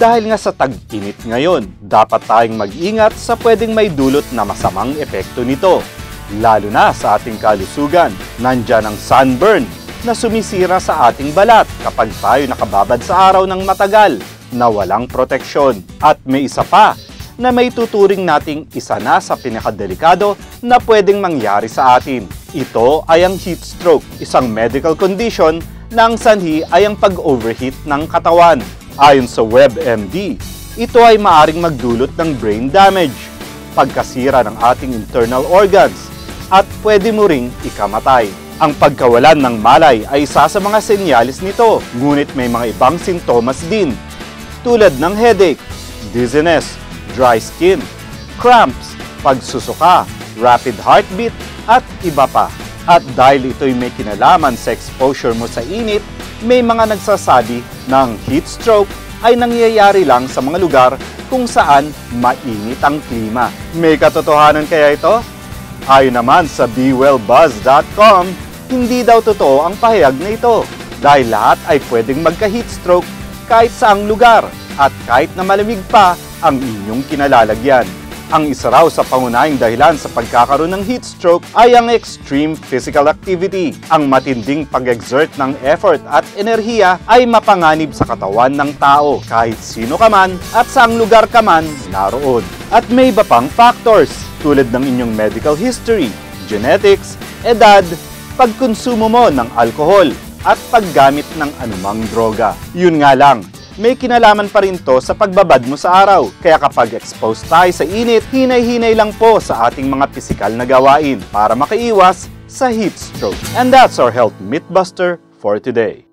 Dahil nga sa tag-init ngayon, dapat tayong mag-ingat sa pwedeng may dulot na masamang epekto nito. Lalo na sa ating kalusugan, nandyan ang sunburn na sumisira sa ating balat kapag tayo nakababad sa araw ng matagal na walang proteksyon. At may isa pa na may tuturing nating isa na sa pinakadelikado na pwedeng mangyari sa atin. Ito ay ang heat stroke, isang medical condition na ang sanhi ay ang pag-overheat ng katawan. Ayon sa WebMD, ito ay maaring magdulot ng brain damage, pagkasira ng ating internal organs, at pwede mo ring ikamatay. Ang pagkawalan ng malay ay isa sa mga senyalis nito, ngunit may mga ibang sintomas din, tulad ng headache, dizziness, dry skin, cramps, pagsusuka, rapid heartbeat, at iba pa. At dahil ito'y may kinalaman sa exposure mo sa init, may mga nagsasabi ng heat stroke ay nangyayari lang sa mga lugar kung saan mainit ang klima. May katotohanan kaya ito? Ayon naman sa BeWellBuzz.com, hindi daw totoo ang pahayag na ito dahil lahat ay pwedeng magka-heat stroke kahit saang lugar at kahit na malamig pa ang inyong kinalalagyan. Ang isa raw sa pangunahing dahilan sa pagkakaroon ng heat stroke ay ang extreme physical activity. Ang matinding pag-exert ng effort at enerhiya ay mapanganib sa katawan ng tao kahit sino ka man at saang lugar ka man naroon. At may iba pang factors tulad ng inyong medical history, genetics, edad, pagkonsumo mo ng alkohol at paggamit ng anumang droga. Yun nga lang, may kinalaman pa rin to sa pagbabad mo sa araw. Kaya kapag exposed tayo sa init, hinay-hinay lang po sa ating mga pisikal na gawain para makaiwas sa heat stroke. And that's our Health Mythbuster for today.